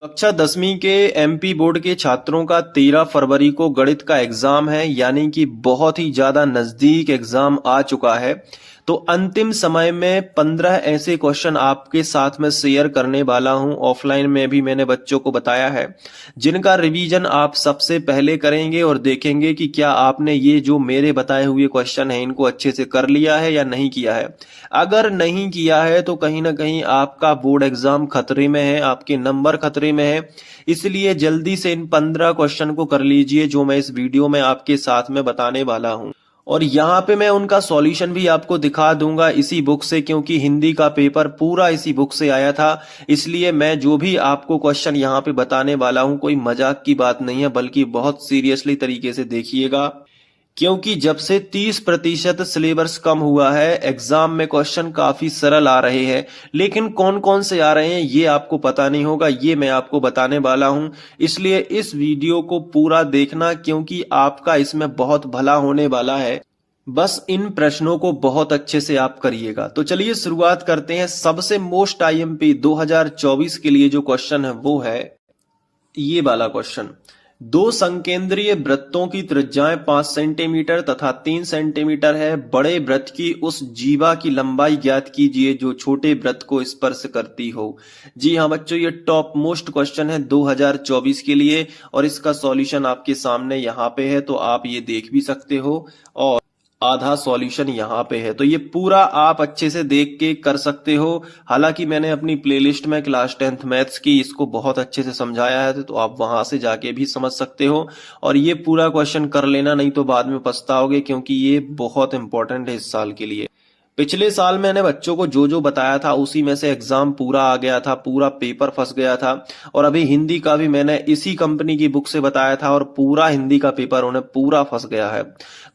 कक्षा 10वीं के एमपी बोर्ड के छात्रों का 13 फरवरी को गणित का एग्जाम है, यानी कि बहुत ही ज्यादा नजदीक एग्जाम आ चुका है। तो अंतिम समय में 15 ऐसे क्वेश्चन आपके साथ में शेयर करने वाला हूं। ऑफलाइन में भी मैंने बच्चों को बताया है, जिनका रिवीजन आप सबसे पहले करेंगे और देखेंगे कि क्या आपने ये जो मेरे बताए हुए क्वेश्चन है इनको अच्छे से कर लिया है या नहीं किया है। अगर नहीं किया है तो कहीं ना कहीं आपका बोर्ड एग्जाम खतरे में है, आपके नंबर खतरे में है। इसलिए जल्दी से इन 15 क्वेश्चन को कर लीजिए जो मैं इस वीडियो में आपके साथ में बताने वाला हूं। और यहाँ पे मैं उनका सॉल्यूशन भी आपको दिखा दूंगा इसी बुक से, क्योंकि हिंदी का पेपर पूरा इसी बुक से आया था। इसलिए मैं जो भी आपको क्वेश्चन यहाँ पे बताने वाला हूँ कोई मजाक की बात नहीं है, बल्कि बहुत सीरियसली तरीके से देखिएगा। क्योंकि जब से 30% सिलेबस कम हुआ है, एग्जाम में क्वेश्चन काफी सरल आ रहे हैं, लेकिन कौन कौन से आ रहे हैं ये आपको पता नहीं होगा, ये मैं आपको बताने वाला हूं। इसलिए इस वीडियो को पूरा देखना, क्योंकि आपका इसमें बहुत भला होने वाला है। बस इन प्रश्नों को बहुत अच्छे से आप करिएगा। तो चलिए शुरुआत करते हैं। सबसे मोस्ट आईएमपी 2024 के लिए जो क्वेश्चन है वो है ये वाला क्वेश्चन। दो संकेंद्रीय वृत्तों की त्रिज्याएं 5 सेंटीमीटर तथा 3 सेंटीमीटर है। बड़े वृत्त की उस जीवा की लंबाई ज्ञात कीजिए जो छोटे वृत्त को स्पर्श करती हो। जी हाँ बच्चों, ये टॉप मोस्ट क्वेश्चन है 2024 के लिए, और इसका सॉल्यूशन आपके सामने यहाँ पे है, तो आप ये देख भी सकते हो। और आधा सॉल्यूशन यहाँ पे है, तो ये पूरा आप अच्छे से देख के कर सकते हो। हालांकि मैंने अपनी प्लेलिस्ट में क्लास 10th मैथ्स की इसको बहुत अच्छे से समझाया है, तो आप वहां से जाके भी समझ सकते हो। और ये पूरा क्वेश्चन कर लेना, नहीं तो बाद में पछताओगे, क्योंकि ये बहुत इंपॉर्टेंट है इस साल के लिए। पिछले साल मैंने बच्चों को जो जो बताया था उसी में से एग्जाम पूरा आ गया था, पूरा पेपर फंस गया था। और अभी हिंदी का भी मैंने इसी कंपनी की बुक से बताया था, और पूरा हिंदी का पेपर उन्हें पूरा फंस गया है।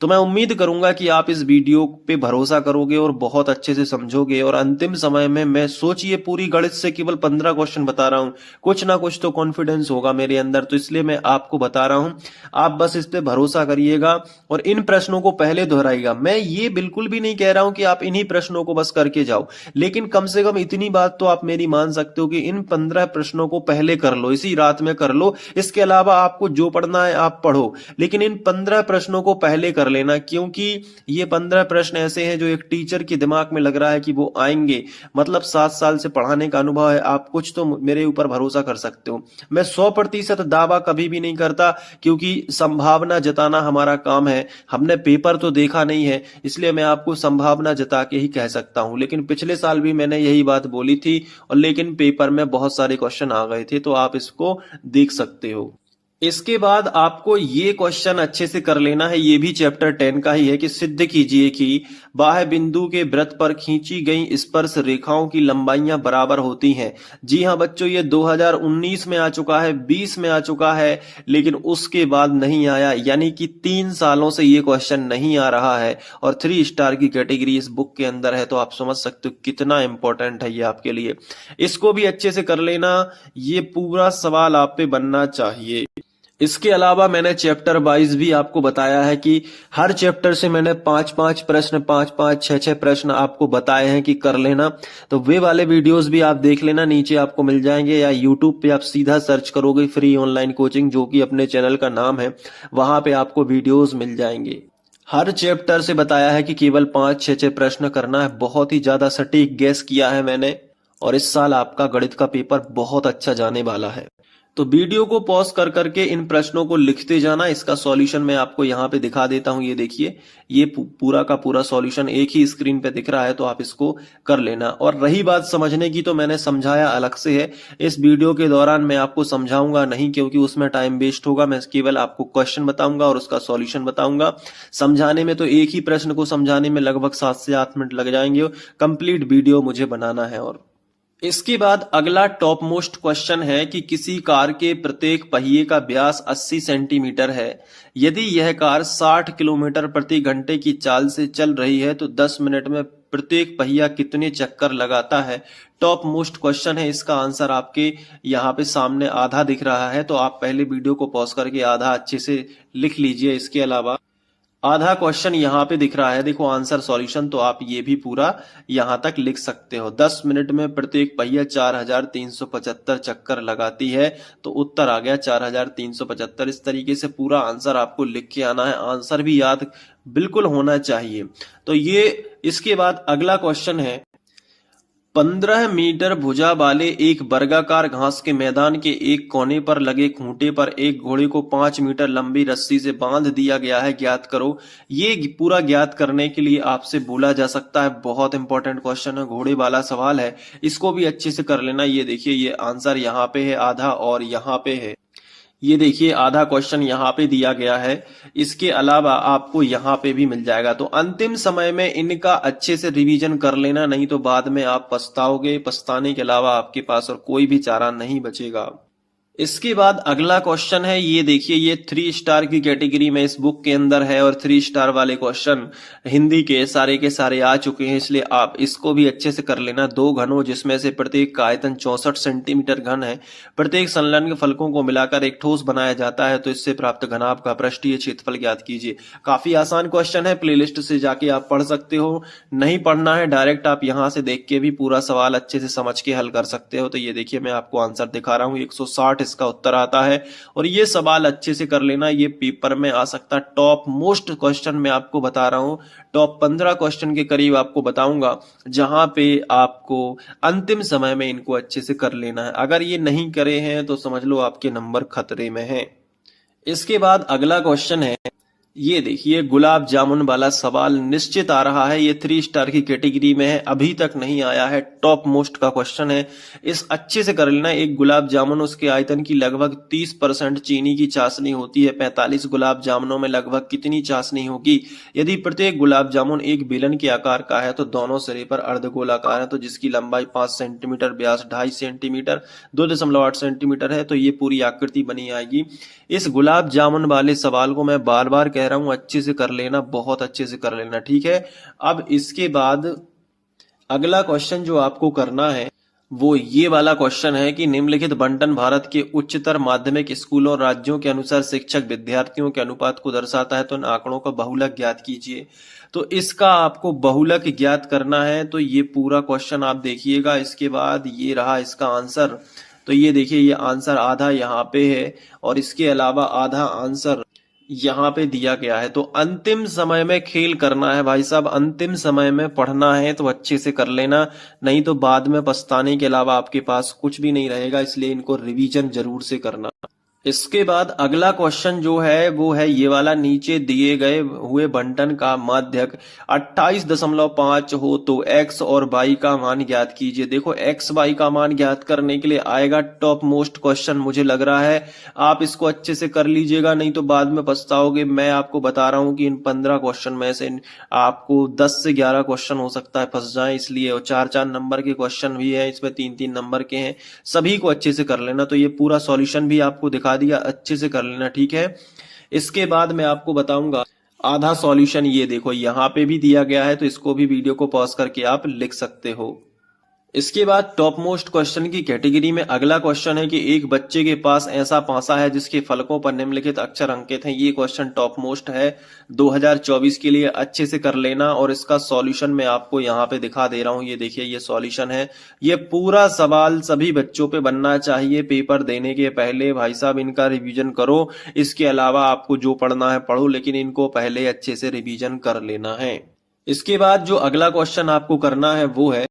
तो मैं उम्मीद करूंगा कि आप इस वीडियो पे भरोसा करोगे और बहुत अच्छे से समझोगे। और अंतिम समय में मैं सोचिए पूरी गणित से केवल 15 क्वेश्चन बता रहा हूं, कुछ ना कुछ तो कॉन्फिडेंस होगा मेरे अंदर, तो इसलिए मैं आपको बता रहा हूं। आप बस इस पे भरोसा करिएगा और इन प्रश्नों को पहले दोहराइएगा। मैं ये बिल्कुल भी नहीं कह रहा हूं कि आप इन्हीं प्रश्नों को बस करके जाओ, लेकिन कम से कम इतनी बात तो आप मेरी मान सकते हो कि इन 15 प्रश्नों को पहले कर लो, इसी रात में कर लो। इसके अलावा आपको जो पढ़ना है आप पढ़ो, लेकिन इन 15 प्रश्नों को पहले कर लेना, क्योंकि ये 15 प्रश्न ऐसे हैं जो एक टीचर के दिमाग में लग रहा है कि वो आएंगे। मतलब 7 साल से पढ़ाने का अनुभव है, आप कुछ तो मेरे ऊपर भरोसा कर सकते हो। मैं 100% दावा कभी भी नहीं करता, क्योंकि संभावना जताना हमारा काम है। हमने पेपर तो देखा नहीं है, इसलिए मैं आपको संभावना जता के ही कह सकता हूं। लेकिन पिछले साल भी मैंने यही बात बोली थी, और लेकिन पेपर में बहुत सारे क्वेश्चन आ गए थे, तो आप इसको देख सकते हो। इसके बाद आपको ये क्वेश्चन अच्छे से कर लेना है, ये भी चैप्टर 10 का ही है, कि सिद्ध कीजिए कि बाह्य बिंदु के वृत्त पर खींची गई स्पर्श रेखाओं की लंबाइयां बराबर होती हैं। जी हाँ बच्चों, ये 2019 में आ चुका है, 20 में आ चुका है, लेकिन उसके बाद नहीं आया, यानी कि 3 सालों से ये क्वेश्चन नहीं आ रहा है। और 3 स्टार की कैटेगरी इस बुक के अंदर है, तो आप समझ सकते हो कितना इंपॉर्टेंट है ये आपके लिए। इसको भी अच्छे से कर लेना, ये पूरा सवाल आप पे बनना चाहिए। इसके अलावा मैंने चैप्टर वाइज भी आपको बताया है कि हर चैप्टर से मैंने 5-5 प्रश्न, 5-5, 6-6 प्रश्न आपको बताए हैं कि कर लेना। तो वे वाले वीडियोस भी आप देख लेना, नीचे आपको मिल जाएंगे, या यूट्यूब पे आप सीधा सर्च करोगे फ्री ऑनलाइन कोचिंग, जो कि अपने चैनल का नाम है, वहां पे आपको वीडियोस मिल जाएंगे। हर चैप्टर से बताया है कि केवल 5-6 प्रश्न करना है। बहुत ही ज्यादा सटीक गैस किया है मैंने, और इस साल आपका गणित का पेपर बहुत अच्छा जाने वाला है। तो वीडियो को पॉज कर करके इन प्रश्नों को लिखते जाना। इसका सॉल्यूशन मैं आपको यहाँ पे दिखा देता हूँ, ये देखिए, ये पूरा का पूरा सॉल्यूशन एक ही स्क्रीन पे दिख रहा है, तो आप इसको कर लेना। और रही बात समझने की, तो मैंने समझाया अलग से है। इस वीडियो के दौरान मैं आपको समझाऊंगा नहीं, क्योंकि उसमें टाइम वेस्ट होगा। मैं केवल आपको क्वेश्चन बताऊंगा और उसका सॉल्यूशन बताऊंगा। समझाने में तो एक ही प्रश्न को समझाने में लगभग 7 से 8 मिनट लग जाएंगे। कंप्लीट वीडियो मुझे बनाना है। और इसके बाद अगला टॉप मोस्ट क्वेश्चन है कि किसी कार के प्रत्येक पहिए का व्यास 80 सेंटीमीटर है। यदि यह कार 60 किलोमीटर प्रति घंटे की चाल से चल रही है तो 10 मिनट में प्रत्येक पहिया कितने चक्कर लगाता है। टॉप मोस्ट क्वेश्चन है, इसका आंसर आपके यहाँ पे सामने आधा दिख रहा है, तो आप पहले वीडियो को पॉज करके आधा अच्छे से लिख लीजिए। इसके अलावा आधा क्वेश्चन यहाँ पे दिख रहा है, देखो आंसर सॉल्यूशन, तो आप ये भी पूरा यहाँ तक लिख सकते हो। 10 मिनट में प्रत्येक पहिया 4375 चक्कर लगाती है, तो उत्तर आ गया 4375। इस तरीके से पूरा आंसर आपको लिख के आना है, आंसर भी याद बिल्कुल होना चाहिए। तो ये इसके बाद अगला क्वेश्चन है, 15 मीटर भुजा वाले एक वर्गाकार घास के मैदान के एक कोने पर लगे खूंटे पर एक घोड़े को 5 मीटर लंबी रस्सी से बांध दिया गया है, ज्ञात करो। ये पूरा ज्ञात करने के लिए आपसे बोला जा सकता है, बहुत इंपॉर्टेंट क्वेश्चन है, घोड़े वाला सवाल है, इसको भी अच्छे से कर लेना। ये देखिए, ये आंसर यहाँ पे है आधा और यहाँ पे है, ये देखिए आधा क्वेश्चन यहाँ पे दिया गया है, इसके अलावा आपको यहाँ पे भी मिल जाएगा। तो अंतिम समय में इनका अच्छे से रिवीजन कर लेना, नहीं तो बाद में आप पछताओगे, पछताने के अलावा आपके पास और कोई भी चारा नहीं बचेगा। इसके बाद अगला क्वेश्चन है, ये देखिए, ये 3 स्टार की कैटेगरी में इस बुक के अंदर है और 3 स्टार वाले क्वेश्चन हिंदी के सारे आ चुके हैं, इसलिए आप इसको भी अच्छे से कर लेना। 2 घनों जिसमें से प्रत्येक का आयतन 64 सेंटीमीटर घन है, प्रत्येक संलग्न फलकों को मिलाकर एक ठोस बनाया जाता है, तो इससे प्राप्त घनाभ का पृष्ठीय क्षेत्रफल ज्ञात कीजिए। काफी आसान क्वेश्चन है, प्लेलिस्ट से जाके आप पढ़ सकते हो, नहीं पढ़ना है डायरेक्ट आप यहाँ से देख के भी पूरा सवाल अच्छे से समझ के हल कर सकते हो। तो ये देखिए, मैं आपको आंसर दिखा रहा हूँ, 160 इसका उत्तर आता है। और ये सवाल अच्छे से कर लेना, ये पेपर में आ सकता है। टॉप मोस्ट क्वेश्चन मैं आपको बता रहा हूं, टॉप 15 क्वेश्चन के करीब आपको बताऊंगा, जहां पे आपको अंतिम समय में इनको अच्छे से कर लेना है। अगर ये नहीं करे हैं तो समझ लो आपके नंबर खतरे में हैं। इसके बाद अगला क्वेश्चन है, ये देखिए, गुलाब जामुन वाला सवाल निश्चित आ रहा है, ये 3 स्टार की कैटेगरी में है, अभी तक नहीं आया है, टॉप मोस्ट का क्वेश्चन है, इस अच्छे से कर लेना। एक गुलाब जामुन, उसके आयतन की लगभग 30% चीनी की चाशनी होती है, 45 गुलाब जामुनों में लगभग कितनी चाशनी होगी? यदि प्रत्येक गुलाब जामुन एक बेलन के आकार का है तो दोनों सिरे पर अर्धगोलाकार है, तो जिसकी लंबाई 5 सेंटीमीटर, व्यास 2.5 सेंटीमीटर, 2.8 सेंटीमीटर है, तो ये पूरी आकृति बनी आएगी। इस गुलाब जामुन वाले सवाल को मैं बार बार कह रहा हूं, अच्छे से कर लेना, बहुत अच्छे से कर लेना, ठीक है। अब इसके बाद अगला क्वेश्चन जो आपको करना है वो ये वाला क्वेश्चन है कि निम्नलिखित बंटन भारत के उच्चतर माध्यमिक स्कूलों और राज्यों के अनुसार शिक्षक विद्यार्थियों के अनुपात को दर्शाता है, तो इन आंकड़ों का बहुलक ज्ञात कीजिए। तो इसका आपको बहुलक ज्ञात करना है, तो ये पूरा क्वेश्चन आप देखिएगा। इसके बाद ये रहा इसका आंसर, तो ये देखिए, ये आंसर आधा यहाँ पे है और इसके अलावा आधा आंसर यहाँ पे दिया गया है। तो अंतिम समय में खेल करना है भाई साहब, अंतिम समय में पढ़ना है तो अच्छे से कर लेना, नहीं तो बाद में पछताने के अलावा आपके पास कुछ भी नहीं रहेगा, इसलिए इनको रिवीजन जरूर से करना। इसके बाद अगला क्वेश्चन जो है वो है ये वाला, नीचे दिए गए हुए बंटन का माध्यक 28.5 हो तो x और y का मान ज्ञात कीजिए। देखो, x y का मान ज्ञात करने के लिए आएगा टॉप मोस्ट क्वेश्चन, मुझे लग रहा है आप इसको अच्छे से कर लीजिएगा, नहीं तो बाद में पछताओगे। मैं आपको बता रहा हूं कि इन 15 क्वेश्चन में से आपको 10 से 11 क्वेश्चन हो सकता है फंस जाए, इसलिए। और 4-4 नंबर के क्वेश्चन भी है, इसमें 3-3 नंबर के हैं, सभी को अच्छे से कर लेना। तो ये पूरा सॉल्यूशन भी आपको दिखा दिया, अच्छे से कर लेना, ठीक है। इसके बाद मैं आपको बताऊंगा आधा सॉल्यूशन, ये देखो यहाँ पे भी दिया गया है, तो इसको भी वीडियो को पॉज करके आप लिख सकते हो। इसके बाद टॉप मोस्ट क्वेश्चन की कैटेगरी में अगला क्वेश्चन है कि एक बच्चे के पास ऐसा पासा है जिसके फलकों पर निम्नलिखित अक्षर अंकित हैं। ये क्वेश्चन टॉप मोस्ट है 2024 के लिए, अच्छे से कर लेना। और इसका सॉल्यूशन मैं आपको यहाँ पे दिखा दे रहा हूँ, ये देखिए, ये सॉल्यूशन है। ये पूरा सवाल सभी बच्चों पे बनना चाहिए पेपर देने के पहले, भाई साहब इनका रिवीजन करो। इसके अलावा आपको जो पढ़ना है पढ़ो, लेकिन इनको पहले अच्छे से रिवीजन कर लेना है। इसके बाद जो अगला क्वेश्चन आपको करना है वो है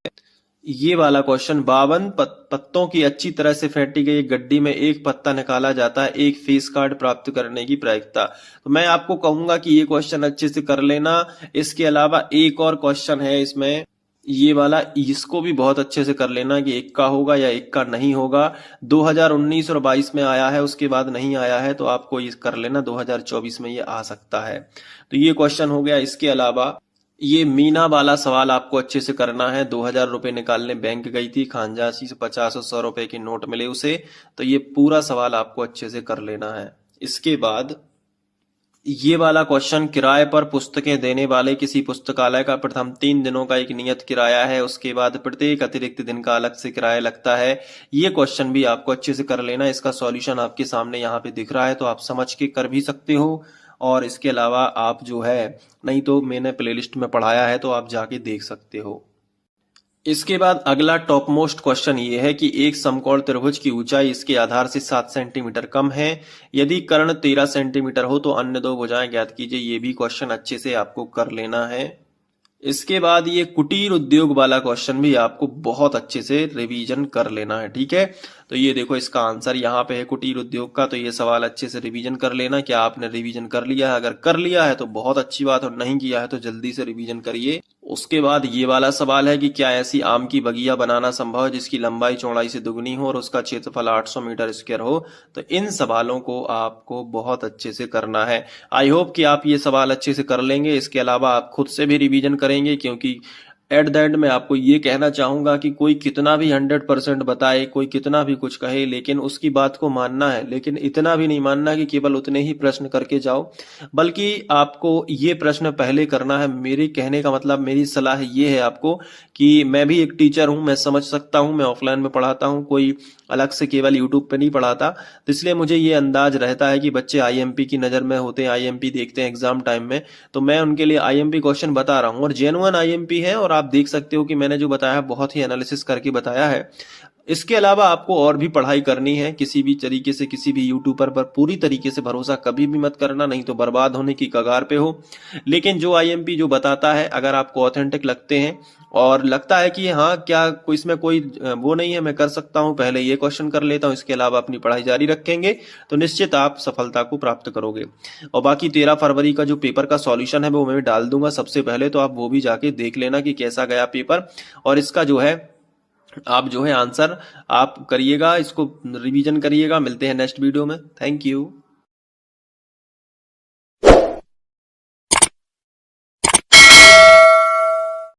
ये वाला क्वेश्चन, 52 पत्तों की अच्छी तरह से फेंटी गई गड्डी में एक पत्ता निकाला जाता है, एक फेस कार्ड प्राप्त करने की प्रायिकता। तो मैं आपको कहूंगा कि ये क्वेश्चन अच्छे से कर लेना। इसके अलावा एक और क्वेश्चन है इसमें, ये वाला, इसको भी बहुत अच्छे से कर लेना कि एक का होगा या एक का नहीं होगा। 2019 और 22 में आया है, उसके बाद नहीं आया है, तो आपको ये कर लेना, 2024 में ये आ सकता है। तो ये क्वेश्चन हो गया। इसके अलावा ये मीना वाला सवाल आपको अच्छे से करना है। 2000 रुपए निकालने बैंक गई थी, खानजासी से 50 और 100 रुपए के नोट मिले उसे, तो ये पूरा सवाल आपको अच्छे से कर लेना है। इसके बाद ये वाला क्वेश्चन, किराए पर पुस्तकें देने वाले किसी पुस्तकालय का प्रथम 3 दिनों का एक नियत किराया है, उसके बाद प्रत्येक अतिरिक्त दिन का अलग से किराया लगता है। ये क्वेश्चन भी आपको अच्छे से कर लेना। इसका सॉल्यूशन आपके सामने यहाँ पे दिख रहा है, तो आप समझ के कर भी सकते हो। और इसके अलावा आप जो है, नहीं तो मैंने प्लेलिस्ट में पढ़ाया है तो आप जाके देख सकते हो। इसके बाद अगला टॉप मोस्ट क्वेश्चन ये है कि एक समकोण त्रिभुज की ऊंचाई इसके आधार से 7 सेंटीमीटर कम है, यदि कर्ण 13 सेंटीमीटर हो तो अन्य दो भुजाएं ज्ञात कीजिए। ये भी क्वेश्चन अच्छे से आपको कर लेना है। इसके बाद ये कुटीर उद्योग वाला क्वेश्चन भी आपको बहुत अच्छे से रिवीजन कर लेना है, ठीक है। तो ये देखो इसका आंसर यहाँ पे है कुटीर उद्योग का। तो ये सवाल अच्छे से रिवीजन कर लेना। क्या आपने रिवीजन कर लिया है? अगर कर लिया है तो बहुत अच्छी बात, और नहीं किया है तो जल्दी से रिवीजन करिए। उसके बाद ये वाला सवाल है कि क्या ऐसी आम की बगिया बनाना संभव है जिसकी लंबाई चौड़ाई से दुगनी हो और उसका क्षेत्रफल 800 मीटर स्क्वायर हो। तो इन सवालों को आपको बहुत अच्छे से करना है। आई होप कि आप ये सवाल अच्छे से कर लेंगे। इसके अलावा आप खुद से भी रिवीजन करेंगे, क्योंकि एट द एंड मैं आपको ये कहना चाहूंगा कि कोई कितना भी 100% बताए, कोई कितना भी कुछ कहे, लेकिन उसकी बात को मानना है। लेकिन इतना भी नहीं मानना कि केवल उतने ही प्रश्न करके जाओ, बल्कि आपको ये प्रश्न पहले करना है। मेरे कहने का मतलब, मेरी सलाह ये है आपको कि मैं भी एक टीचर हूं, मैं समझ सकता हूं, मैं ऑफलाइन में पढ़ाता हूं, कोई अलग से केवल यूट्यूब पे नहीं पढ़ाता। तो इसलिए मुझे ये अंदाज रहता है कि बच्चे आईएमपी की नज़र में होते हैं, आईएमपी देखते हैं एग्जाम टाइम में। तो मैं उनके लिए आईएमपी क्वेश्चन बता रहा हूँ और जेन्युइन आईएमपी है। और आप देख सकते हो कि मैंने जो बताया है बहुत ही एनालिसिस करके बताया है। इसके अलावा आपको और भी पढ़ाई करनी है। किसी भी तरीके से किसी भी यूट्यूबर पर पूरी तरीके से भरोसा कभी भी मत करना, नहीं तो बर्बाद होने की कगार पे हो। लेकिन जो आईएमपी जो बताता है, अगर आपको ऑथेंटिक लगते हैं और लगता है कि हाँ क्या कोई इसमें कोई वो नहीं है, मैं कर सकता हूँ, पहले ये क्वेश्चन कर लेता हूँ, इसके अलावा अपनी पढ़ाई जारी रखेंगे, तो निश्चित आप सफलता को प्राप्त करोगे। और बाकी 13 फरवरी का जो पेपर का सॉल्यूशन है वो मैं डाल दूंगा सबसे पहले, तो आप वो भी जाके देख लेना कि कैसा गया पेपर। और इसका जो है आप जो है आंसर आप करिएगा, इसको रिवीजन करिएगा। मिलते हैं नेक्स्ट वीडियो में। Thank you.